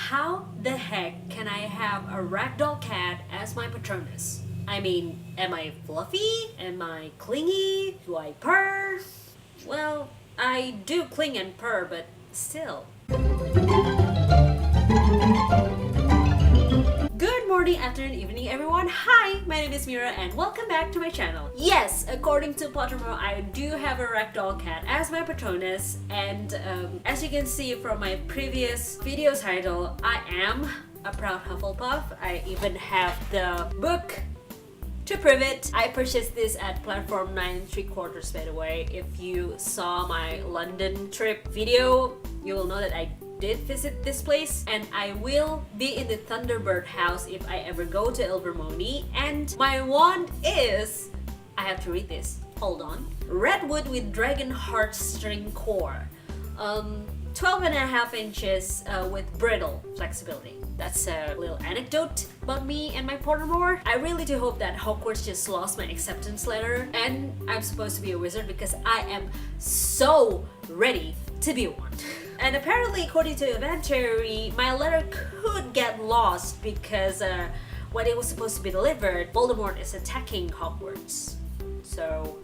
How the heck can I have a ragdoll cat as my Patronus? I mean, am I fluffy? Am I clingy? Do I purr? Well, I do cling and purr, but still. Good morning, afternoon, evening everyone. Hi, my name is Myra and welcome back to my channel. Yes, according to Pottermore, I do have a ragdoll cat as my Patronus, and as you can see from my previous video title, I am a proud Hufflepuff. I even have the book to prove it. I purchased this at platform 9 3/4, by the way. If you saw my London trip video, you will know that I did visit this place, and I will be in the Thunderbird house if I ever go to Ilvermorny. And my wand is, I have to read this, hold on, redwood with dragon heartstring core, 12.5 inches with brittle flexibility. That's a little anecdote about me and my Pottermore. I really do hope that Hogwarts just lost my acceptance letter and I'm supposed to be a wizard, because I am so ready to be one. And apparently, according to Inventory, my letter could get lost because when it was supposed to be delivered, Voldemort is attacking Hogwarts. So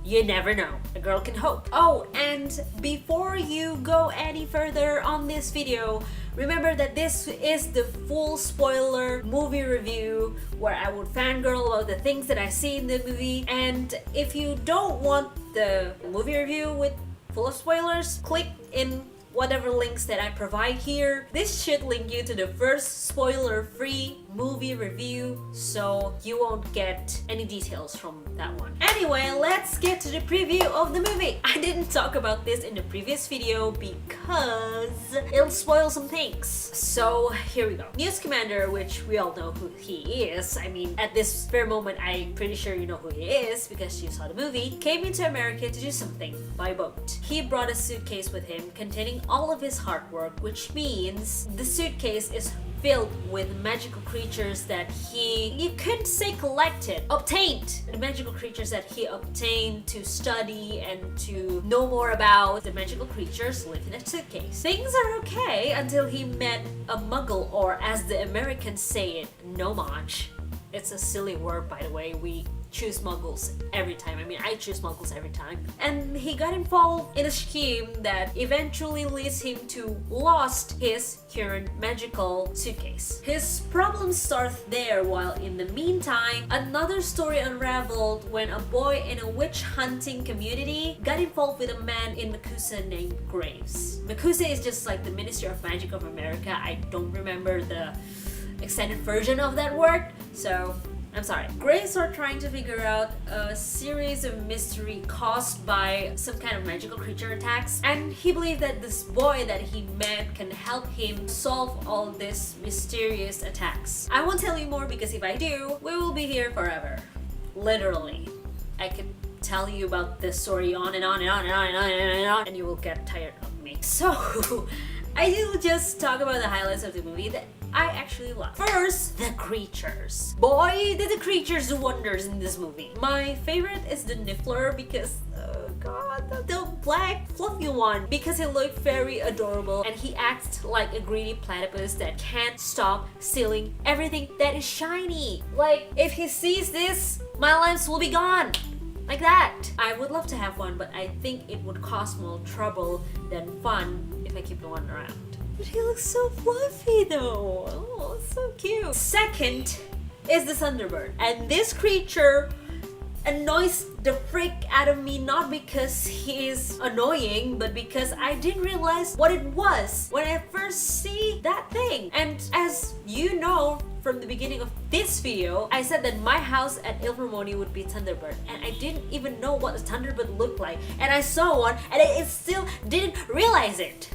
you never know. A girl can hope. Oh, and before you go any further on this video, remember that this is the full spoiler movie review where I would fangirl about the things that I see in the movie. And if you don't want the movie review with full of spoilers, click in whatever links that I provide here. This should link you to the first spoiler-free movie review, so you won't get any details from that one. Anyway, let's get to the preview of the movie. I didn't talk about this in the previous video because it'll spoil some things. So here we go. News Commander, which we all know who he is. I mean, at this very moment, I'm pretty sure you know who he is because you saw the movie. Came into America to do something by boat. He brought a suitcase with him containing all of his hard work, which means the suitcase is filled with magical creatures that you couldn't say collected, obtained. The magical creatures that he obtained to study and to know more about. The magical creatures live in a suitcase. Things are okay until he met a muggle, or as the Americans say it, nomage. It's a silly word, by the way. We choose muggles every time. I mean, I choose muggles every time. And he got involved in a scheme that eventually leads him to lost his current magical suitcase. His problems start there, while in the meantime, another story unraveled when a boy in a witch hunting community got involved with a man in MUWAH named Graves. MUWAH is just like the Ministry of Magic of America. I don't remember the extended version of that word, so I'm sorry. Graves are trying to figure out a series of mystery caused by some kind of magical creature attacks, and he believed that this boy that he met can help him solve all these mysterious attacks. I won't tell you more because if I do, we will be here forever. Literally. I could tell you about this story on and on and on and on and on and on, and you will get tired of me. So I will just talk about the highlights of the movie that I actually love. First, the creatures. Boy, did the creatures do wonders in this movie. My favorite is the Niffler because, oh god, the black fluffy one, because he looked very adorable and he acts like a greedy platypus that can't stop stealing everything that is shiny. Like, if he sees this, my lives will be gone. Like that. I would love to have one, but I think it would cause more trouble than fun if I keep the one around. But he looks so fluffy though. Oh, so cute. Second is the Thunderbird. And this creature annoys the freak out of me, not because he is annoying, but because I didn't realize what it was when I first see that thing. And as you know from the beginning of this video, I said that my house at Ilvermorny would be Thunderbird, and I didn't even know what a Thunderbird looked like, and I saw one and I still didn't realize it.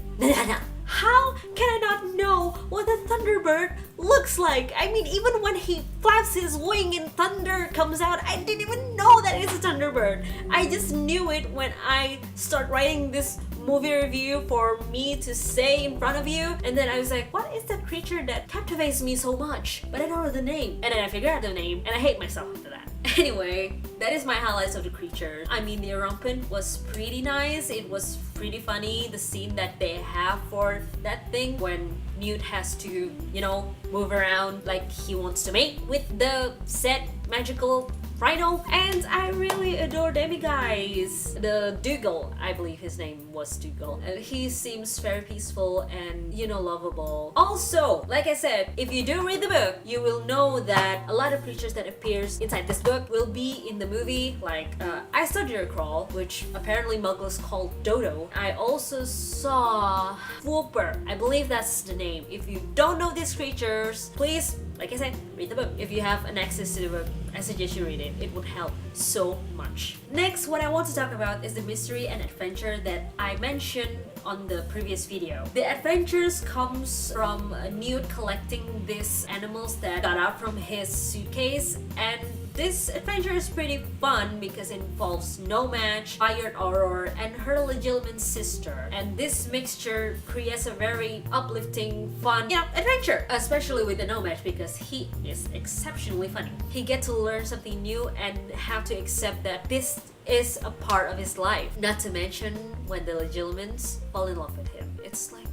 How can I not know what a Thunderbird looks like? I mean, even when he flaps his wing and thunder comes out, I didn't even know that it's a Thunderbird. I just knew it when I start writing this movie review for me to say in front of you, and then I was like, what is the creature that captivates me so much? But I don't know the name. And then I figured out the name, and I hate myself after that. Anyway, that is my highlights of the creature. I mean, the rampant was pretty nice. It was pretty funny, the scene that they have for that thing when Newt has to, you know, move around like he wants to mate with the said magical rhino. And I really adore Demi, guys. The Dougal, I believe his name was Dougal. He seems very peaceful and, you know, lovable. Also, like I said, if you do read the book, you will know that a lot of creatures that appears inside this book will be in the movie. Like, I saw Deer Crawl, which apparently Muggles called Dodo. I also saw Wallpaper. I believe that's the name. If you don't know these creatures, please, like I said, read the book. If you have an access to the book, I suggest you read it. It would help so much. Next, what I want to talk about is the mystery and adventure that I mentioned on the previous video. The adventures comes from Newt collecting these animals that got out from his suitcase, and this adventure is pretty fun because it involves No-Match, Fired Aurora, and her legitimate sister. And this mixture creates a very uplifting, fun, adventure. Especially with the No-Match because he is exceptionally funny. He gets to learn something new and have to accept that this is a part of his life. Not to mention when the Legiliments fall in love with him. It's like,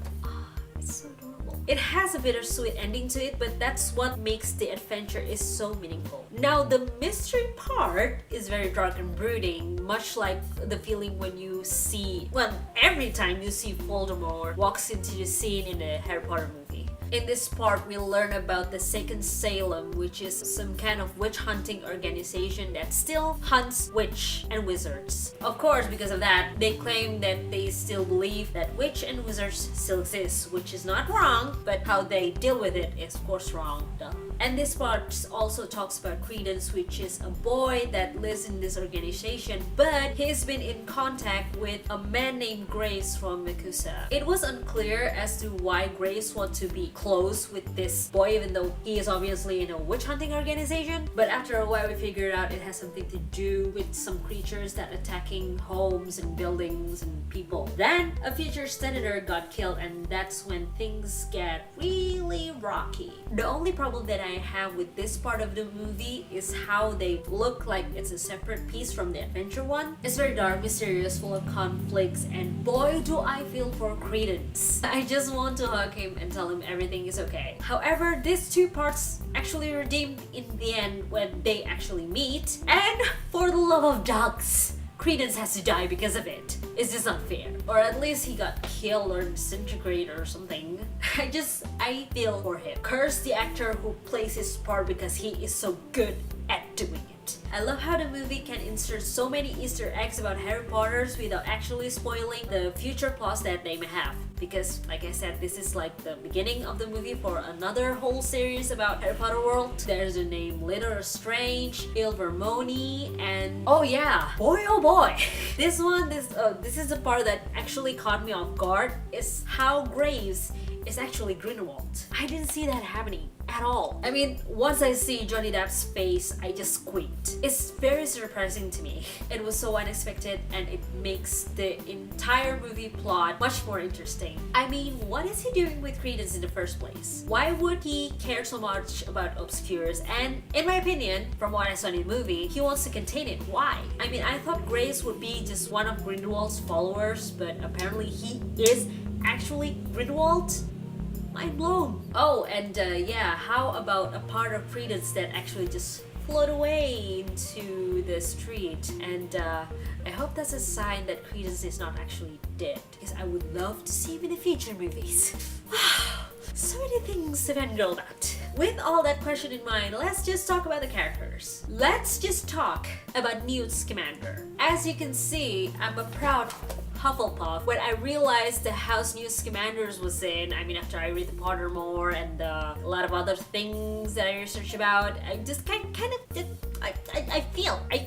it's so adorable. It has a bittersweet ending to it, but that's what makes the adventure is so meaningful. Now, the mystery part is very dark and brooding, much like the feeling when you see, well, every time you see Voldemort walks into the scene in the Harry Potter movie. In this part, we'll learn about the Second Salem, which is some kind of witch hunting organization that still hunts witch and wizards. Of course, because of that, they claim that they still believe that witch and wizards still exist, which is not wrong, but how they deal with it is of course wrong. Duh. And this part also talks about Credence, which is a boy that lives in this organization, but he's been in contact with a man named Grace from Makusa. It was unclear as to why Grace wants to be close with this boy, even though he is obviously in a witch hunting organization. But after a while, we figured out it has something to do with some creatures that attacking homes and buildings and people. Then a future senator got killed, and that's when things get really rocky. The only problem that I have with this part of the movie is how they look like it's a separate piece from the adventure one. It's very dark, mysterious, full of conflicts, and boy do I feel for Credence. I just want to hug him and tell him everything is okay. However, these two parts actually redeemed in the end when they actually meet, and for the love of dogs, Credence has to die because of it. It's just not fair. Or at least he got killed or disintegrated or something. I feel for him. Curse the actor who plays his part because he is so good at doing it. I love how the movie can insert so many Easter eggs about Harry Potter's without actually spoiling the future plots that they may have. Because, like I said, this is like the beginning of the movie for another whole series about Harry Potter world. There's the name Litter Strange, Ilvermorny, and oh yeah, boy oh boy, this is the part that actually caught me off guard, is how Graves is actually Grindelwald. I didn't see that happening at all. I mean, once I see Johnny Depp's face, I just squeaked. It's very surprising to me. It was so unexpected, and it makes the entire movie plot much more interesting. I mean, what is he doing with Credence in the first place? Why would he care so much about Obscures? And in my opinion, from what I saw in the movie, he wants to contain it. Why? I mean, I thought Grace would be just one of Grindelwald's followers, but apparently he is actually Grindelwald? Mind blown. Oh, and yeah, how about a part of Credence that actually just float away into the street? And I hope that's a sign that Credence is not actually dead, because I would love to see him in the future movies. So many things to handle that. With all that question in mind, let's just talk about the characters. Let's just talk about Newt Scamander. As you can see, I'm a proud Hufflepuff. When I realized the house Newt Scamander's was in, I mean, after I read the Pottermore and a lot of other things that I researched about, I just kind of did. I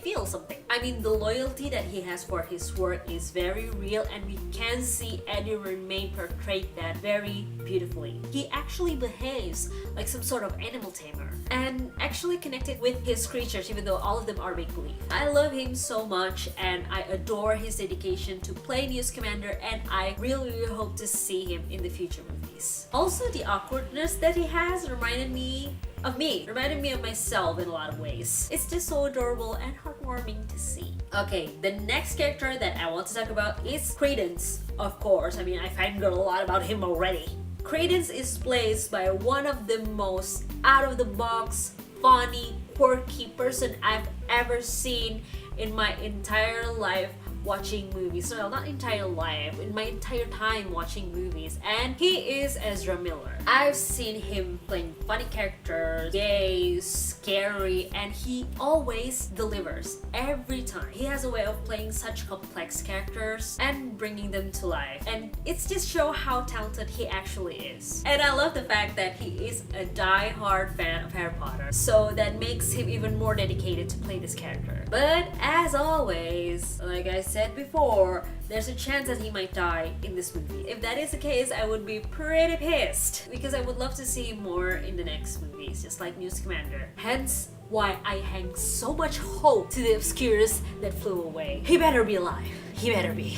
feel something. I mean, the loyalty that he has for his work is very real, and we can see Eddie Redmayne portray that very beautifully. He actually behaves like some sort of animal tamer and actually connected with his creatures, even though all of them are make-believe. I love him so much, and I adore his dedication to play Newt Scamander, and I really hope to see him in the future movies. Also, the awkwardness that he has reminded me of me, reminded me of myself in a lot of ways. It's just so adorable and heartwarming to see. Okay, the next character that I want to talk about is Credence. Of course, I mean, I fangirl a lot about him already. Credence is played by one of the most out-of-the-box, funny, quirky person I've ever seen in my entire life watching movies. No, not entire life, in my entire time watching movies. And he is Ezra Miller. I've seen him playing funny characters, gay, scary, and he always delivers every time. He has a way of playing such complex characters and bringing them to life. And it's just show how talented he actually is. And I love the fact that he is a die-hard fan of Harry Potter. So that makes him even more dedicated to play this character. But as always, like I said before, there's a chance that he might die in this movie. If that is the case, I would be pretty pissed because I would love to see him more in the next movies, just like Newt Scamander. Hence why I hang so much hope to the Obscurus that flew away. He better be alive. He better be.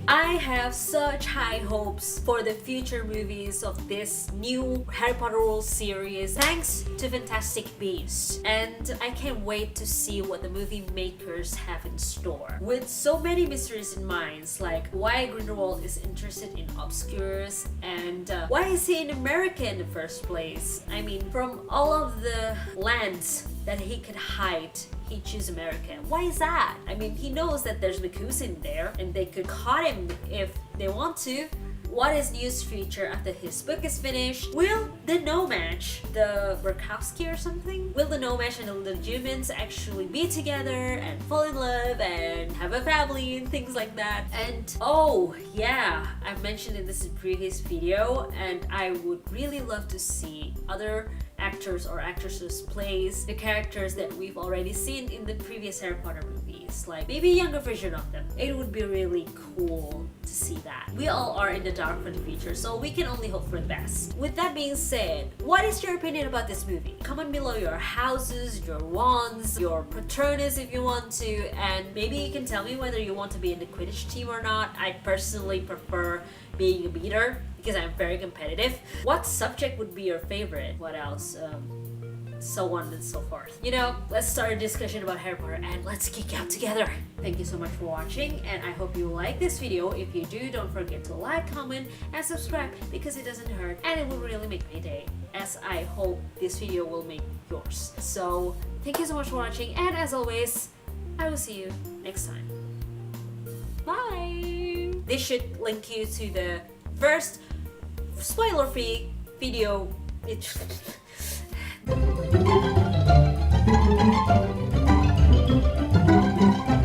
I have such high hopes for the future movies of this new Harry Potter World series thanks to Fantastic Beasts, and I can't wait to see what the movie makers have in store. With so many mysteries in minds, like why Grindelwald is interested in Obscurus and why is he in America in the first place? I mean, from all of the lands that he could hide, he choose America. Why is that? I mean, he knows that there's Makus in there and they could caught him if they want to. What is Newt's future after his book is finished? Will the No-Match, the Burkowski or something? Will the No-Match and the Little Humans actually be together and fall in love and have a family and things like that? And oh yeah, I've mentioned in this previous video, and I would really love to see other actors or actresses plays the characters that we've already seen in the previous Harry Potter movies, like maybe a younger version of them. It would be really cool to see that. We all are in the dark for the future, so we can only hope for the best. With that being said, what is your opinion about this movie? Comment below your houses, your wands, your Patronus if you want to, and maybe you can tell me whether you want to be in the Quidditch team or not. I personally prefer being a beater because I'm very competitive. What subject would be your favorite? What else? So on and so forth. You know, let's start a discussion about Harry Potter and let's geek out together. Thank you so much for watching, and I hope you like this video. If you do, don't forget to like, comment, and subscribe because it doesn't hurt and it will really make my day, as I hope this video will make yours. So thank you so much for watching, and as always, I will see you next time. Bye! This should link you to the first spoiler-free video.